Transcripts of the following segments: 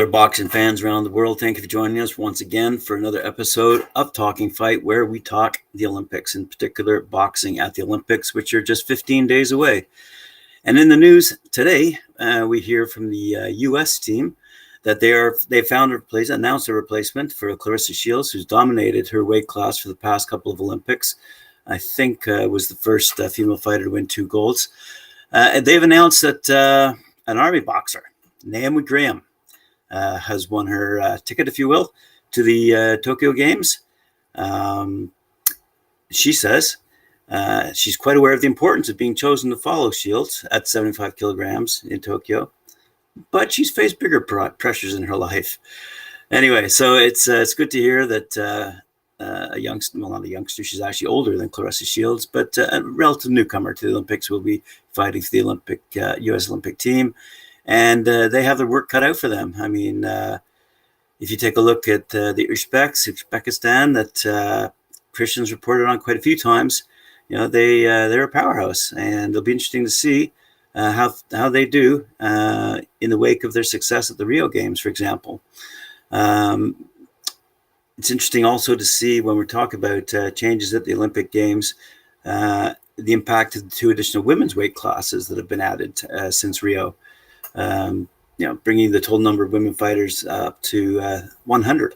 Boxing fans around the world, thank you for joining us once again for another episode of Talking Fight, where we talk the Olympics, in particular boxing at the Olympics, which are just 15 days away. And in the news today, we hear from the U.S. team that they announced a replacement for Clarissa Shields, who's dominated her weight class for the past couple of Olympics. I think was the first female fighter to win 2 golds. They've announced that an Army boxer, Naomi Graham, has won her ticket, if you will, to the Tokyo Games. She says she's quite aware of the importance of being chosen to follow Shields at 75 kilograms in Tokyo, but she's faced bigger pressures in her life. Anyway, so it's good to hear that a youngster, well, not a youngster, she's actually older than Clarissa Shields, but a relative newcomer to the Olympics will be fighting for the U.S. Olympic team. And they have their work cut out for them. I mean, if you take a look at the Uzbekistan that Christian's reported on quite a few times, they're a powerhouse, and it'll be interesting to see how they do in the wake of their success at the Rio Games, for example. It's interesting also to see when we talk about changes at the Olympic Games, the impact of the 2 additional women's weight classes that have been added since Rio. Bringing the total number of women fighters up to 100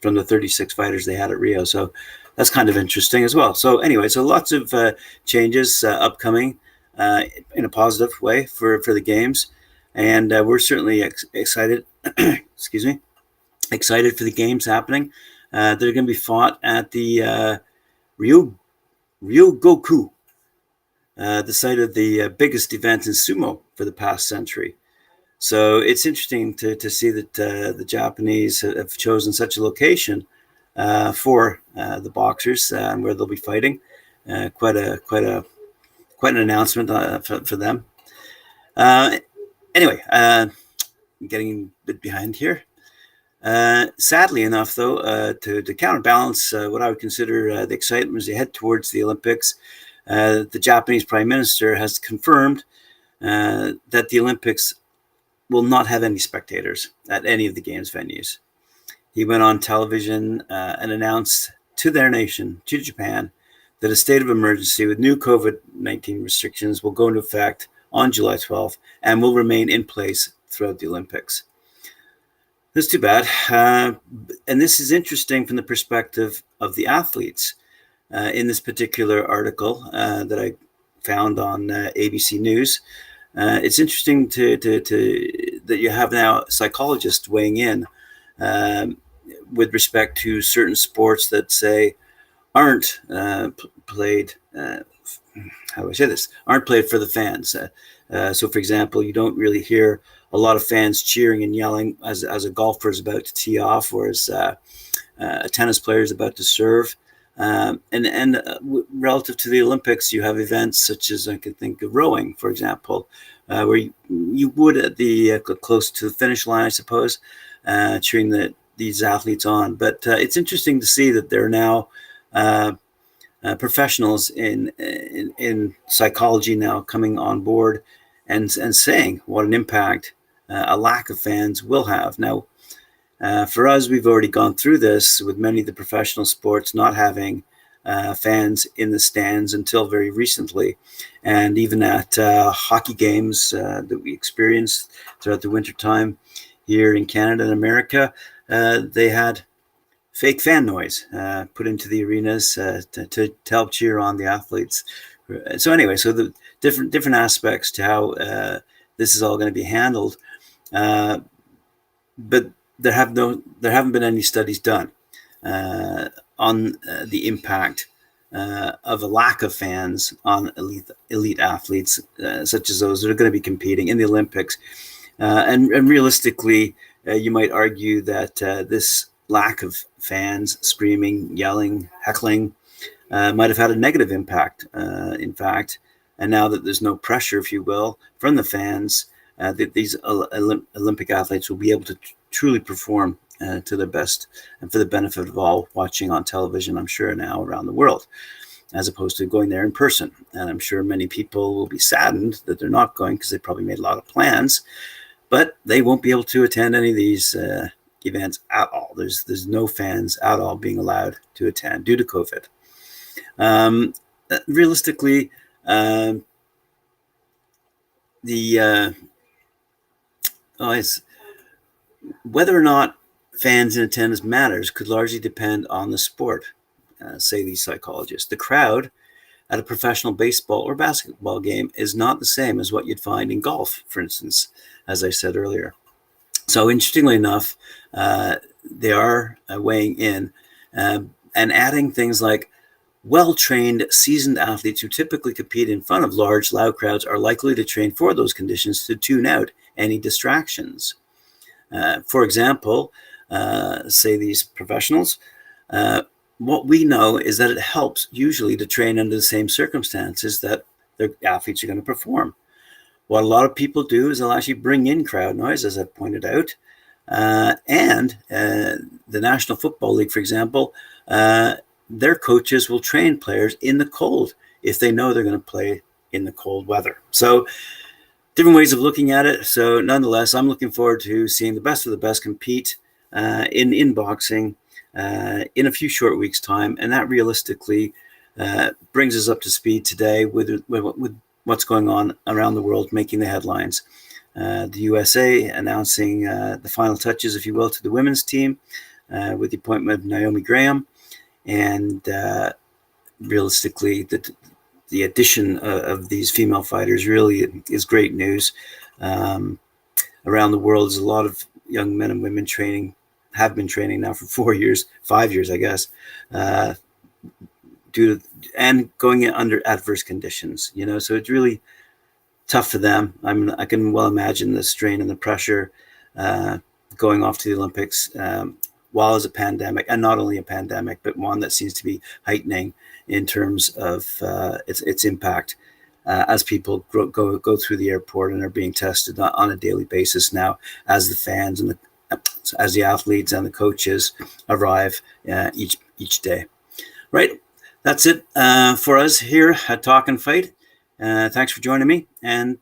from the 36 fighters they had at Rio. So that's kind of interesting as well. So anyway, so lots of changes upcoming in a positive way for the games. And we're certainly excited, excited for the games happening. They're going to be fought at the Ryogoku, the site of the biggest event in sumo for the past century. So it's interesting to see that the Japanese have chosen such a location for the boxers where they'll be fighting. Quite an announcement for them. Anyway, getting a bit behind here. Sadly enough, though, to counterbalance what I would consider the excitement as they head towards the Olympics, the Japanese Prime Minister has confirmed that the Olympics will not have any spectators at any of the games venues. He went on television and announced to their nation, to Japan, that a state of emergency with new COVID-19 restrictions will go into effect on July 12th and will remain in place throughout the Olympics. That's too bad. And this is interesting from the perspective of the athletes. In this particular article that I found on ABC News, it's interesting that you have now psychologists weighing in with respect to certain sports that say aren't played. How do I say this? Aren't played for the fans. So, for example, you don't really hear a lot of fans cheering and yelling as a golfer is about to tee off, or as a tennis player is about to serve. Relative to the Olympics, you have events such as, I can think of rowing, for example, where you would at the close to the finish line, I suppose, cheering these athletes on. But it's interesting to see that there are now professionals in psychology now coming on board and saying what an impact a lack of fans will have. Now, for us, we've already gone through this with many of the professional sports not having fans in the stands until very recently. And even at hockey games that we experienced throughout the wintertime here in Canada and America, they had fake fan noise put into the arenas to help cheer on the athletes. So anyway, so the different aspects to how this is all going to be handled. But there haven't been any studies done on the impact of a lack of fans on elite athletes, such as those that are going to be competing in the Olympics. And realistically, you might argue that this lack of fans screaming, yelling, heckling might have had a negative impact, in fact. And now that there's no pressure, if you will, from the fans, that these Olympic athletes will be able to truly perform to their best and for the benefit of all watching on television, I'm sure now around the world, as opposed to going there in person. And I'm sure many people will be saddened that they're not going because they probably made a lot of plans. but they won't be able to attend any of these events at all. There's no fans at all being allowed to attend due to COVID. Realistically, it's whether or not fans in attendance matters could largely depend on the sport, say these psychologists. The crowd at a professional baseball or basketball game is not the same as what you'd find in golf, for instance, as I said earlier. So interestingly enough, they are weighing in and adding things like well-trained, seasoned athletes who typically compete in front of large, loud crowds are likely to train for those conditions to tune out any distractions. For example, say these professionals, what we know is that it helps usually to train under the same circumstances that their athletes are going to perform. What a lot of people do is they'll actually bring in crowd noise, as I've pointed out. And the National Football League, for example, their coaches will train players in the cold if they know they're going to play in the cold weather. So different ways of looking at it. So nonetheless, I'm looking forward to seeing the best of the best compete in boxing in a few short weeks' time. And that realistically brings us up to speed today with what's going on around the world, making the headlines. The USA announcing the final touches, if you will, to the women's team with the appointment of Naomi Graham. And realistically, the addition of these female fighters really is great news. Around the world, there's a lot of young men and women have been training now for 5 years, I guess, and going in under adverse conditions, so it's really tough for them. I can well imagine the strain and the pressure going off to the Olympics while it's a pandemic, and not only a pandemic, but one that seems to be heightening in terms of its impact as people go through the airport and are being tested on a daily basis now, as the fans and as the athletes and the coaches arrive each day. Right, that's it for us here at Talk and Fight. Thanks for joining me, and